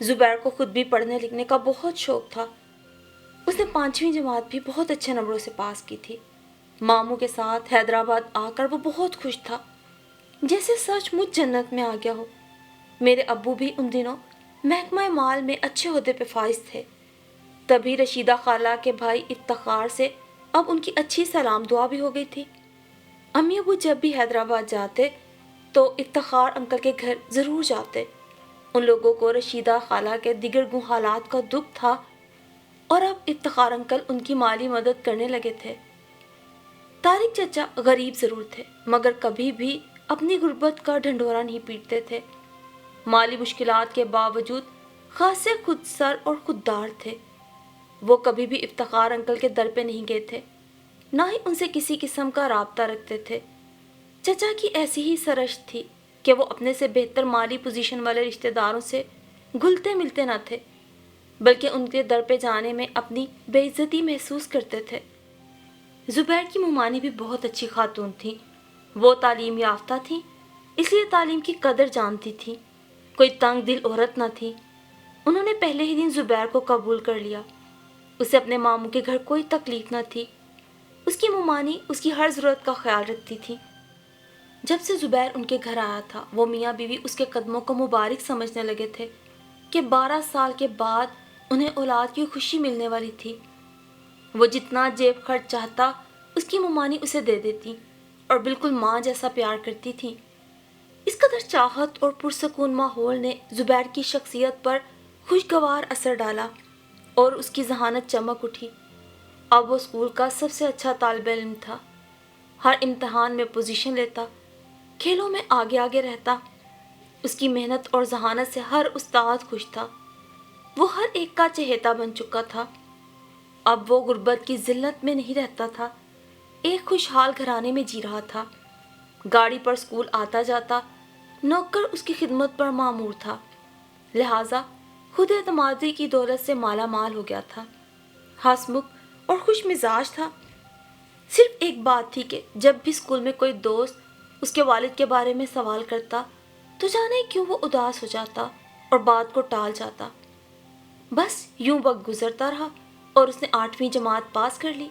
زبیر کو خود بھی پڑھنے لکھنے کا بہت شوق تھا. اس نے 5ویں جماعت بھی بہت اچھے نمبروں سے پاس کی تھی. ماموں کے ساتھ حیدرآباد آ کر وہ بہت خوش تھا، جیسے سچ مچ جنت میں آ گیا ہو. میرے ابو بھی ان دنوں محکمہ مال میں اچھے عہدے پہ فائز تھے. تبھی رشیدہ خالہ کے بھائی افتخار سے اب ان کی اچھی سلام دعا بھی ہو گئی تھی. امی ابو جب بھی حیدرآباد جاتے تو افتخار انکل کے گھر ضرور جاتے. ان لوگوں کو رشیدہ خالہ کے دیگر گوں حالات کا دکھ تھا اور اب افتخار انکل ان کی مالی مدد کرنے لگے تھے. طارق چچا غریب ضرور تھے مگر کبھی بھی اپنی غربت کا ڈھنڈورا نہیں پیٹتے تھے. مالی مشکلات کے باوجود خاصے خود سر اور خوددار تھے. وہ کبھی بھی افتخار انکل کے در پہ نہیں گئے تھے، نہ ہی ان سے کسی قسم کا رابطہ رکھتے تھے. چچا کی ایسی ہی سرشت تھی کہ وہ اپنے سے بہتر مالی پوزیشن والے رشتہ داروں سے گھلتے ملتے نہ تھے، بلکہ ان کے در پہ جانے میں اپنی بے عزتی محسوس کرتے تھے. زبیر کی ممانی بھی بہت اچھی خاتون تھیں. وہ تعلیم یافتہ تھیں، اس لیے تعلیم کی قدر جانتی تھیں. کوئی تنگ دل عورت نہ تھی. انہوں نے پہلے ہی دن زبیر کو قبول کر لیا. اسے اپنے ماموں کے گھر کوئی تکلیف نہ تھی. اس کی ممانی اس کی ہر ضرورت کا خیال رکھتی تھی. جب سے زبیر ان کے گھر آیا تھا وہ میاں بیوی اس کے قدموں کو مبارک سمجھنے لگے تھے کہ 12 سال کے بعد انہیں اولاد کی خوشی ملنے والی تھی. وہ جتنا جیب خرچ چاہتا اس کی ممانی اسے دے دیتی اور بالکل ماں جیسا پیار کرتی تھی. اس قدر چاہت اور پرسکون ماحول نے زبیر کی شخصیت پر خوشگوار اثر ڈالا اور اس کی ذہانت چمک اٹھی. اب وہ اسکول کا سب سے اچھا طالب علم تھا. ہر امتحان میں پوزیشن لیتا، کھیلوں میں آگے آگے رہتا. اس کی محنت اور ذہانت سے ہر استاد خوش تھا. وہ ہر ایک کا چہیتا بن چکا تھا. اب وہ غربت کی ذلت میں نہیں رہتا تھا، ایک خوشحال گھرانے میں جی رہا تھا. گاڑی پر اسکول آتا جاتا، نوکر اس کی خدمت پر مامور تھا، لہٰذا خود اعتمادی کی دولت سے مالا مال ہو گیا تھا. ہنسمکھ اور خوش مزاج تھا. صرف ایک بات تھی کہ جب بھی اسکول میں کوئی دوست اس کے والد کے بارے میں سوال کرتا تو جانے کیوں وہ اداس ہو جاتا اور بات کو ٹال جاتا. بس یوں وقت گزرتا رہا اور اس نے 8ویں جماعت پاس کر لی.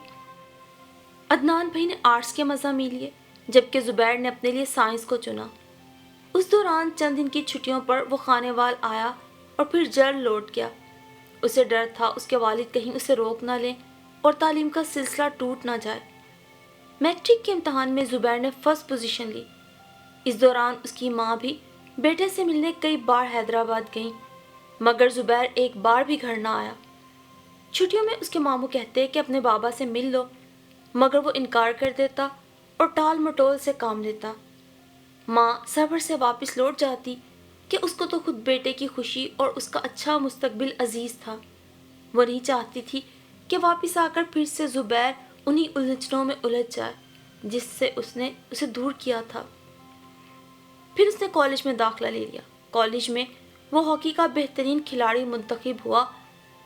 عدنان بھائی نے آرٹس کے مضامین لیے جبکہ زبیر نے اپنے لیے سائنس کو چنا. اس دوران چند دن کی چھٹیوں پر وہ خانے وال آیا اور پھر جلد لوٹ گیا. اسے ڈر تھا اس کے والد کہیں اسے روک نہ لیں اور تعلیم کا سلسلہ ٹوٹ نہ جائے. میٹرک کے امتحان میں زبیر نے فرسٹ پوزیشن لی. اس دوران اس کی ماں بھی بیٹے سے ملنے کئی بار حیدرآباد گئیں مگر زبیر ایک بار بھی گھر نہ آیا. چھٹیوں میں اس کے ماموں کہتے کہ اپنے بابا سے مل لو مگر وہ انکار کر دیتا اور ٹال مٹول سے کام لیتا. ماں صبر سے واپس لوٹ جاتی کہ اس کو تو خود بیٹے کی خوشی اور اس کا اچھا مستقبل عزیز تھا. وہ نہیں چاہتی تھی کہ واپس آ کر پھر سے زبیر انہی الجھنوں میں الجھ جائے جس سے اس نے اسے دور کیا تھا. پھر اس نے کالج میں داخلہ لے لیا. کالج میں وہ ہاکی کا بہترین کھلاڑی منتخب ہوا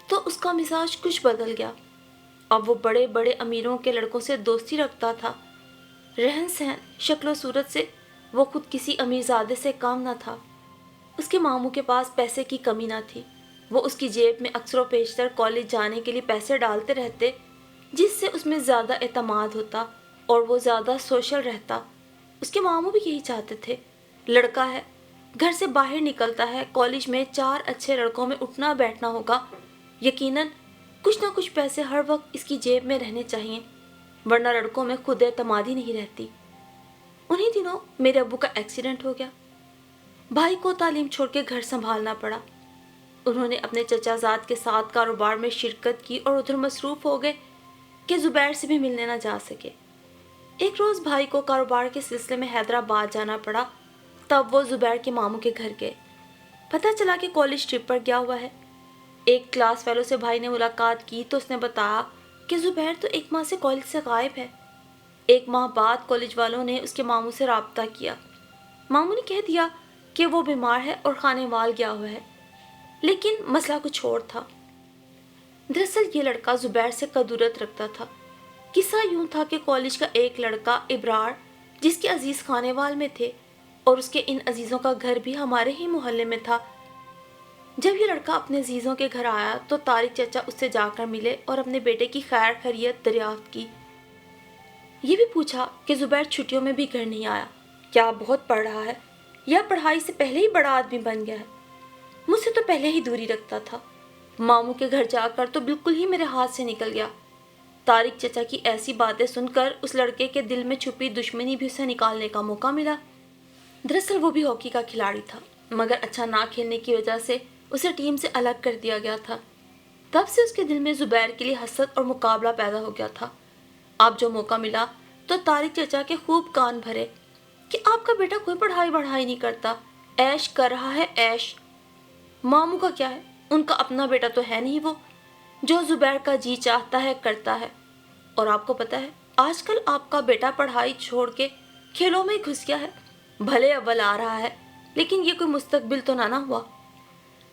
تو اس کا مزاج کچھ بدل گیا. اب وہ بڑے بڑے امیروں کے لڑکوں سے دوستی رکھتا تھا. رہن سہن، شکل و صورت سے وہ خود کسی امیر زادے سے کم نہ تھا. اس کے ماموں کے پاس پیسے کی کمی نہ تھی. وہ اس کی جیب میں اکثر و بیشتر کالج جانے کے لیے پیسے ڈالتے رہتے جس سے اس میں زیادہ اعتماد ہوتا اور وہ زیادہ سوشل رہتا. اس کے ماموں بھی یہی چاہتے تھے. لڑکا ہے، گھر سے باہر نکلتا ہے، کالج میں 4 اچھے لڑکوں میں اٹھنا بیٹھنا ہوگا، یقیناً کچھ نہ کچھ پیسے ہر وقت اس کی جیب میں رہنے چاہیے ورنہ لڑکوں میں خود اعتمادی نہیں رہتی. انہی دنوں میرے ابو کا ایکسیڈنٹ ہو گیا. بھائی کو تعلیم چھوڑ کے گھر سنبھالنا پڑا. انہوں نے اپنے چچا زاد کے ساتھ کاروبار میں شرکت کی اور ادھر مصروف ہو گئے کہ زبیر سے بھی ملنے نہ جا سکے. ایک روز بھائی کو کاروبار کے سلسلے میں حیدرآباد جانا پڑا. تب وہ زبیر کے ماموں کے گھر گئے. پتہ چلا کہ کالج ٹرپ پر گیا ہوا ہے. ایک کلاس فیلو سے بھائی نے ملاقات کی تو اس نے بتایا کہ زبیر تو 1 ماہ سے کالج سے غائب ہے. 1 ماہ بعد کالج والوں نے اس کے ماموں سے رابطہ کیا. ماموں نے کہہ دیا کہ وہ بیمار ہے اور خانے وال گیا ہوا ہے، لیکن مسئلہ کچھ اور تھا. دراصل یہ لڑکا زبیر سے قدورت رکھتا تھا. قصہ یوں تھا کہ کالج کا ایک لڑکا ابرار جس کے عزیز خانے وال میں تھے اور اس کے ان عزیزوں کا گھر بھی ہمارے ہی محلے میں تھا، جب یہ لڑکا اپنے عزیزوں کے گھر آیا تو طارق چچا اس سے جا کر ملے اور اپنے بیٹے کی خیر خیریت دریافت کی۔ یہ بھی پوچھا کہ زبیر چھٹیوں میں بھی گھر نہیں آیا، کیا بہت پڑھ رہا ہے یا پڑھائی سے پہلے ہی بڑا آدمی بن گیا ہے؟ مجھ سے تو پہلے ہی دوری رکھتا تھا، ماموں کے گھر جا کر تو بالکل ہی میرے ہاتھ سے نکل گیا۔ طارق چچا کی ایسی باتیں سن کر اس لڑکے کے دل میں چھپی دشمنی بھی اسے نکالنے کا موقع ملا۔ دراصل وہ بھی ہاکی کا کھلاڑی تھا، مگر اچھا نہ کھیلنے کی وجہ سے اسے ٹیم سے الگ کر دیا گیا تھا۔ تب سے اس کے دل میں زبیر کے لیے حسد اور مقابلہ پیدا ہو گیا تھا۔ اب جو موقع ملا تو طارق چچا کے خوب کان بھرے کہ آپ کا بیٹا کوئی پڑھائی نہیں کرتا، عیش کر رہا ہے عیش۔ ماموں کا کیا ہے، ان کا اپنا بیٹا تو ہے نہیں، وہ جو زبیر کا جی چاہتا ہے کرتا ہے۔ اور آپ کو پتا ہے آج کل آپ کا بیٹا پڑھائی چھوڑ کے کھیلوں میں گھس گیا ہے، بھلے اول آ رہا ہے لیکن یہ کوئی مستقبل تو نہ ہوا۔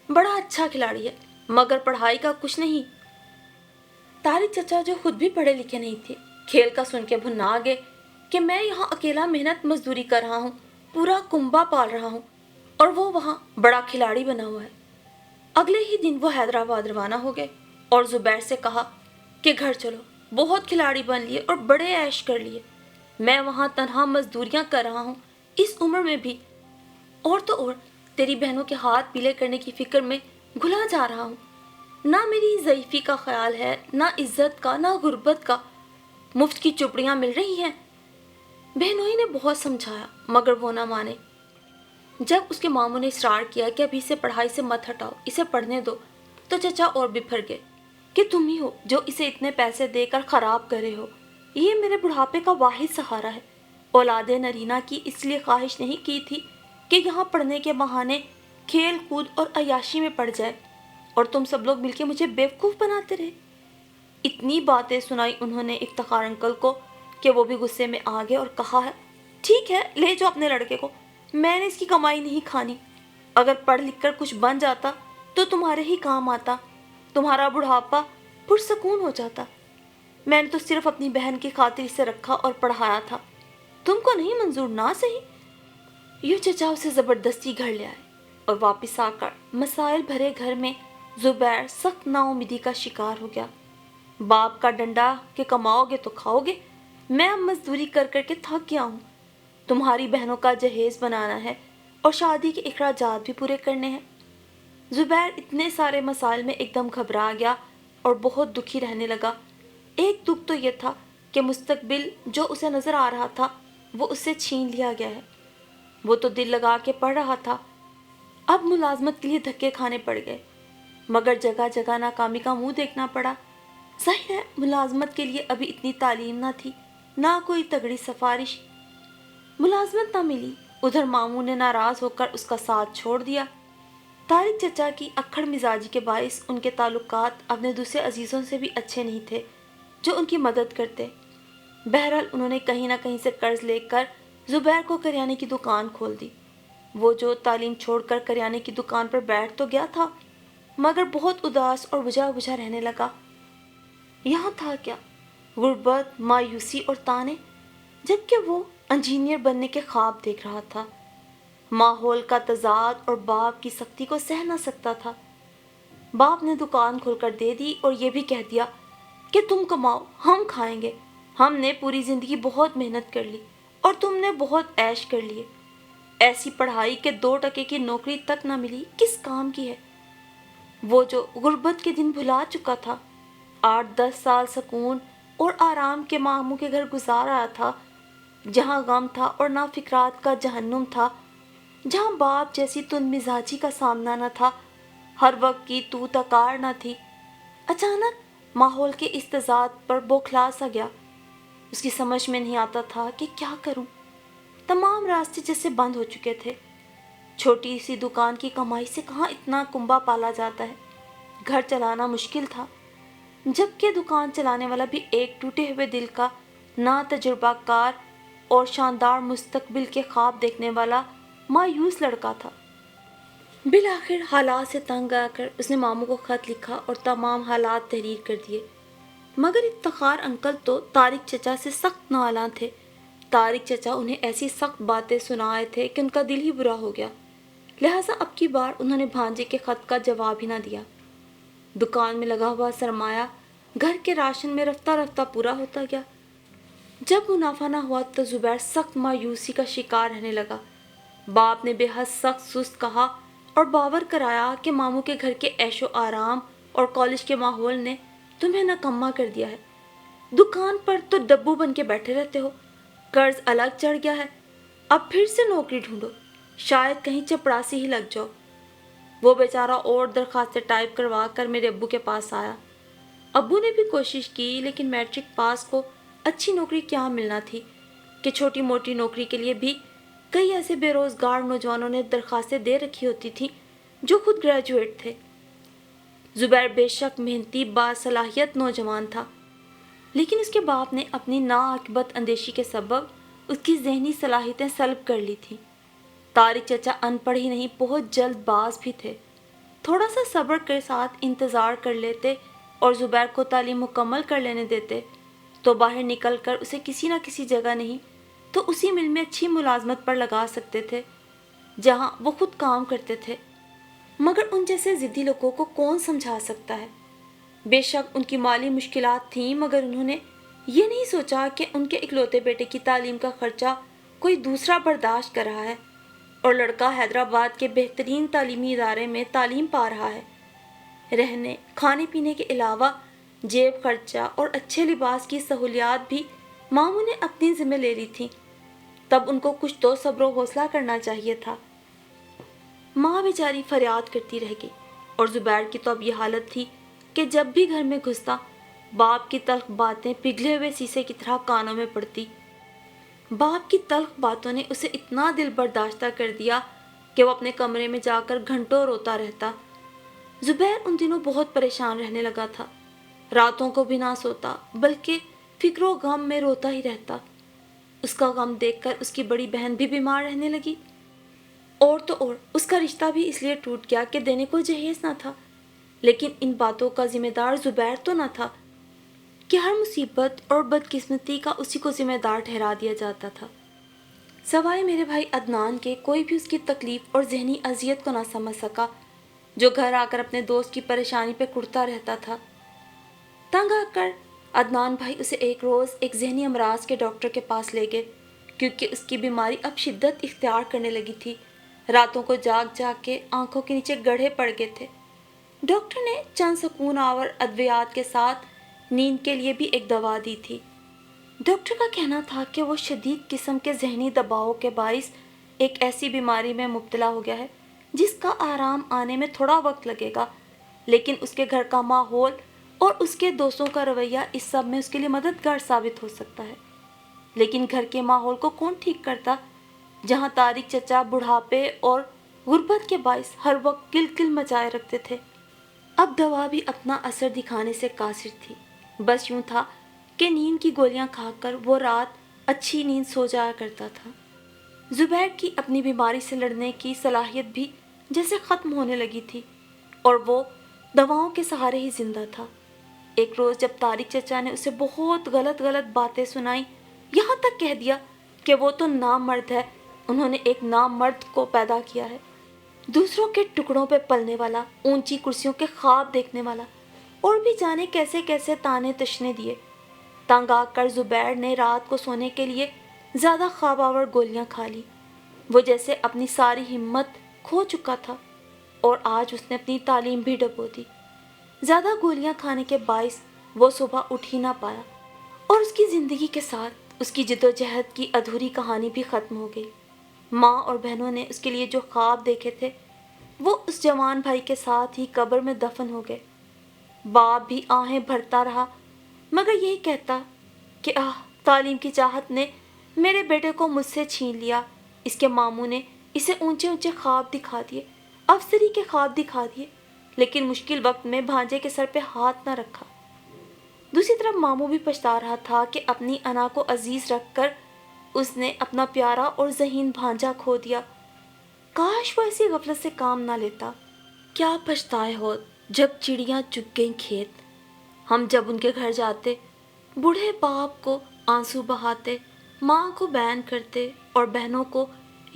بڑا اچھا کھلاڑی ہے مگر پڑھائی کا کچھ نہیں۔ طارق چچا جو خود بھی پڑھے لکھے نہیں تھے، کھیل کا سن کے بھنا گئے کہ میں یہاں اکیلا محنت مزدوری کر رہا ہوں، پورا کنبہ پال رہا ہوں، اور وہ وہاں بڑا کھلاڑی بنا ہوا ہے۔ اگلے ہی دن وہ حیدرآباد روانہ ہو گئے اور زبیر سے کہا کہ گھر چلو، بہت کھلاڑی بن لیے اور بڑے عیش کر لیے، میں وہاں تنہا مزدوریاں کر رہا ہوں اس عمر میں بھی، اور تو اور تیری بہنوں کے ہاتھ پیلے کرنے کی فکر میں گھلا جا رہا ہوں۔ نہ میری ضعیفی کا خیال ہے، نہ عزت کا، نہ غربت کا، مفت کی چپڑیاں مل رہی ہیں۔ بہنوئی نے بہت سمجھایا مگر وہ نہ مانے۔ جب اس کے ماموں نے اصرار کیا کہ ابھی اسے پڑھائی سے مت ہٹاؤ، اسے پڑھنے دو، تو چچا اور بپھر گئے کہ تم ہی ہو جو اسے اتنے پیسے دے کر خراب کر رہے ہو، یہ میرے بڑھاپے کا واحد سہارا ہے۔ اولاد نرینہ کی اس لیے خواہش نہیں کی تھی کہ یہاں پڑھنے کے بہانے کھیل کود اور عیاشی میں پڑ جائے، اور تم سب لوگ مل کے مجھے بیوقوف بناتے رہے۔ اتنی باتیں سنائی انہوں نے افتخار انکل کو کہ وہ بھی غصے میں آ گئے اور کہا ہے ٹھیک ہے، لے جاؤ اپنے لڑکے کو، میں نے اس کی کمائی نہیں کھانی، اگر پڑھ لکھ کر کچھ بن جاتا تو تمہارے ہی کام آتا، تمہارا بڑھاپا پرسکون ہو جاتا۔ میں نے تو صرف اپنی بہن کی خاطر اسے رکھا اور پڑھایا تھا، تم کو نہیں منظور نہ صحیح۔ یوں چچا اسے زبردستی گھر لے آئے اور واپس آ کر مسائل بھرے گھر میں زبیر سخت نا امیدی کا شکار ہو گیا۔ باپ کا ڈنڈا کہ کماؤ گے تو کھاؤ گے، میں اب مزدوری کر کر کے تھک گیا ہوں، تمہاری بہنوں کا جہیز بنانا ہے اور شادی کے اخراجات بھی پورے کرنے ہیں۔ زبیر اتنے سارے مسائل میں ایک دم گھبرا گیا اور بہت دکھی رہنے لگا۔ ایک دکھ تو یہ تھا کہ مستقبل جو اسے نظر آ رہا تھا وہ اس سے چھین لیا گیا ہے۔ وہ تو دل لگا کے پڑھ رہا تھا، اب ملازمت کے لیے دھکے کھانے پڑ گئے، مگر جگہ جگہ ناکامی کا منہ دیکھنا پڑا۔ ظاہر ہے ملازمت کے لیے ابھی اتنی تعلیم نہ تھی، نہ کوئی تگڑی سفارش۔ ملازمت نہ ملی، ادھر ماموں نے ناراض ہو کر اس کا ساتھ چھوڑ دیا۔ طارق چچا کی اکھڑ مزاجی کے باعث ان کے تعلقات اپنے دوسرے عزیزوں سے بھی اچھے نہیں تھے جو ان کی مدد کرتے۔ بہرحال انہوں نے کہیں نہ کہیں سے قرض لے کر زبیر کو کریانے کی دکان کھول دی۔ وہ جو تعلیم چھوڑ کر کریانے کی دکان پر بیٹھ تو گیا تھا مگر بہت اداس اور بجھا بجھا رہنے لگا۔ یہاں تھا کیا، غربت، مایوسی اور تانے، جبکہ وہ انجینئر بننے کے خواب دیکھ رہا تھا۔ ماحول کا تضاد اور باپ کی سختی کو سہ نہ سکتا تھا۔ باپ نے دکان کھول کر دے دی اور یہ بھی کہہ دیا کہ تم کماؤ ہم کھائیں گے، ہم نے پوری زندگی بہت محنت کر لی اور تم نے بہت عیش کر لیے، ایسی پڑھائی کہ 2 ٹکے کی نوکری تک نہ ملی کس کام کی ہے۔ وہ جو غربت کے دن بھلا چکا تھا، 8-10 سال سکون اور آرام کے ماموں کے گھر گزار آیا تھا، جہاں غم تھا اور نہ فکرات کا جہنم تھا، جہاں باپ جیسی تند مزاجی کا سامنا نہ تھا، ہر وقت کی تو تکار نہ تھی، اچانک ماحول کے اس تضاد پر بوکھلا سا گیا۔ اس کی سمجھ میں نہیں آتا تھا کہ کیا کروں، تمام راستے جیسے بند ہو چکے تھے۔ چھوٹی سی دکان کی کمائی سے کہاں اتنا کنبہ پالا جاتا ہے، گھر چلانا مشکل تھا، جبکہ دکان چلانے والا بھی ایک ٹوٹے ہوئے دل کا نا تجربہ کار اور شاندار مستقبل کے خواب دیکھنے والا مایوس لڑکا تھا۔ بالآخر حالات سے تنگ آ کر اس نے ماموں کو خط لکھا اور تمام حالات تحریر کر دیے، مگر افتخار انکل تو طارق چچا سے سخت نالاں تھے۔ طارق چچا انہیں ایسی سخت باتیں سنائے تھے کہ ان کا دل ہی برا ہو گیا۔ لہٰذا اب کی بار انہوں نے بھانجے کے خط کا جواب ہی نہ دیا۔ دکان میں لگا ہوا سرمایہ گھر کے راشن میں رفتہ رفتہ پورا ہوتا گیا۔ جب منافع نہ ہوا تو زبیر سخت مایوسی کا شکار رہنے لگا۔ باپ نے بے حد سخت سست کہا اور باور کرایا کہ ماموں کے گھر کے عیش و آرام اور کالج کے ماحول نے تمہیں نکما کر دیا ہے۔ دکان پر تو ڈبو بن کے بیٹھے رہتے ہو، قرض الگ چڑھ گیا ہے، اب پھر سے نوکری ڈھونڈو، شاید کہیں چپڑاسی ہی لگ جاؤ۔ وہ بیچارہ اور درخواستیں ٹائپ کروا کر میرے ابو کے پاس آیا۔ ابو نے بھی کوشش کی لیکن میٹرک پاس کو اچھی نوکری کیا ملنا تھی کہ چھوٹی موٹی نوکری کے لیے بھی کئی ایسے بے روزگار نوجوانوں نے درخواستیں دے رکھی ہوتی تھیں جو خود گریجویٹ تھے۔ زبیر بے شک محنتی باصلاحیت نوجوان تھا، لیکن اس کے باپ نے اپنی ناعاقبت اندیشی کے سبب اس کی ذہنی صلاحیتیں سلب کر لی تھیں۔ طارق چچا ان پڑھ ہی نہیں بہت جلد باز بھی تھے۔ تھوڑا سا صبر کے ساتھ انتظار کر لیتے اور زبیر کو تعلیم مکمل کر لینے دیتے تو باہر نکل کر اسے کسی نہ کسی جگہ نہیں تو اسی مل میں اچھی ملازمت پر لگا سکتے تھے جہاں وہ خود کام کرتے تھے۔ مگر ان جیسے ضدی لوگوں کو کون سمجھا سکتا ہے؟ بے شک ان کی مالی مشکلات تھیں، مگر انہوں نے یہ نہیں سوچا کہ ان کے اکلوتے بیٹے کی تعلیم کا خرچہ کوئی دوسرا برداشت کر رہا ہے اور لڑکا حیدرآباد کے بہترین تعلیمی ادارے میں تعلیم پا رہا ہے۔ رہنے کھانے پینے کے علاوہ جیب خرچہ اور اچھے لباس کی سہولیات بھی ماموں نے اپنی ذمہ لے لی تھی۔ تب ان کو کچھ تو صبر و حوصلہ کرنا چاہیے تھا۔ ماں بیچاری فریاد کرتی رہ گئی اور زبیر کی تو اب یہ حالت تھی کہ جب بھی گھر میں گھستا باپ کی تلخ باتیں پگھلے ہوئے شیشے کی طرح کانوں میں پڑتی۔ باپ کی تلخ باتوں نے اسے اتنا دل برداشتہ کر دیا کہ وہ اپنے کمرے میں جا کر گھنٹوں روتا رہتا۔ زبیر ان دنوں بہت پریشان رہنے لگا تھا، راتوں کو بھی نہ سوتا بلکہ فکر و غم میں روتا ہی رہتا۔ اس کا غم دیکھ کر اس کی بڑی بہن بھی بیمار رہنے لگی، اور تو اور اس کا رشتہ بھی اس لیے ٹوٹ گیا کہ دینے کو جہیز نہ تھا۔ لیکن ان باتوں کا ذمہ دار زبیر تو نہ تھا کہ ہر مصیبت اور بدقسمتی کا اسی کو ذمہ دار ٹھہرا دیا جاتا تھا۔ سوائے میرے بھائی عدنان کے کوئی بھی اس کی تکلیف اور ذہنی اذیت کو نہ سمجھ سکا، جو گھر آ کر اپنے دوست کی پریشانی پہ کڑتا رہتا تھا۔ تنگ آ کر عدنان بھائی اسے ایک روز ایک ذہنی امراض کے ڈاکٹر کے پاس لے گئے، کیونکہ اس کی بیماری اب شدت اختیار کرنے لگی تھی۔ راتوں کو جاگ جاگ کے آنکھوں کے نیچے گڑھے پڑ گئے تھے۔ ڈاکٹر نے چند سکون آور ادویات کے ساتھ نیند کے لیے بھی ایک دوا دی تھی۔ ڈاکٹر کا کہنا تھا کہ وہ شدید قسم کے ذہنی دباؤ کے باعث ایک ایسی بیماری میں مبتلا ہو گیا ہے جس کا آرام آنے میں تھوڑا وقت لگے گا، لیکن اس کے گھر کا ماحول اور اس کے دوستوں کا رویہ اس سب میں اس کے لیے مددگار ثابت ہو سکتا ہے۔ لیکن گھر کے ماحول کو کون ٹھیک کرتا جہاں طارق چچا بڑھاپے اور غربت کے باعث ہر وقت کل کل مچائے رکھتے تھے۔ اب دوا بھی اپنا اثر دکھانے سے قاصر تھی، بس یوں تھا کہ نیند کی گولیاں کھا کر وہ رات اچھی نیند سو جایا کرتا تھا۔ زبیر کی اپنی بیماری سے لڑنے کی صلاحیت بھی جیسے ختم ہونے لگی تھی اور وہ دواؤں کے سہارے ہی زندہ تھا۔ ایک روز جب طارق چچا نے اسے بہت غلط باتیں سنائیں، یہاں تک کہہ دیا کہ وہ تو نامرد ہے، انہوں نے ایک نامرد کو پیدا کیا ہے، دوسروں کے ٹکڑوں پہ پلنے والا، اونچی کرسیوں کے خواب دیکھنے والا، اور بھی جانے کیسے کیسے تانے تشنے دیے۔ تنگ آ کر زبیر نے رات کو سونے کے لیے زیادہ خواب آور گولیاں کھا لی۔ وہ جیسے اپنی ساری ہمت کھو چکا تھا اور آج اس نے اپنی تعلیم بھی ڈبو دی۔ زیادہ گولیاں کھانے کے باعث وہ صبح اٹھ ہی نہ پایا اور اس کی زندگی کے ساتھ اس کی جدوجہد کی ادھوری کہانی بھی ختم ہو گئی۔ ماں اور بہنوں نے اس کے لیے جو خواب دیکھے تھے وہ اس جوان بھائی کے ساتھ ہی قبر میں دفن ہو گئے۔ باپ بھی آہیں بھرتا رہا مگر یہی کہتا کہ تعلیم کی چاہت نے میرے بیٹے کو مجھ سے چھین لیا۔ اس کے ماموں نے اسے اونچے اونچے خواب دکھا دیے، افسری کے خواب دکھا دیے، لیکن مشکل وقت میں بھانجے کے سر پہ ہاتھ نہ رکھا۔ دوسری طرف ماموں بھی پچھتا رہا تھا کہ اپنی انا کو عزیز رکھ کر اس نے اپنا پیارا اور ذہین بھانجا کھو دیا۔ کاش وہ ایسی غفلت سے کام نہ لیتا۔ کیا پچھتائے ہو جب چڑیاں چگ گئیں کھیت، ہم جب ان کے گھر جاتے، بوڑھے باپ کو آنسو بہاتے، ماں کو بین کرتے اور بہنوں کو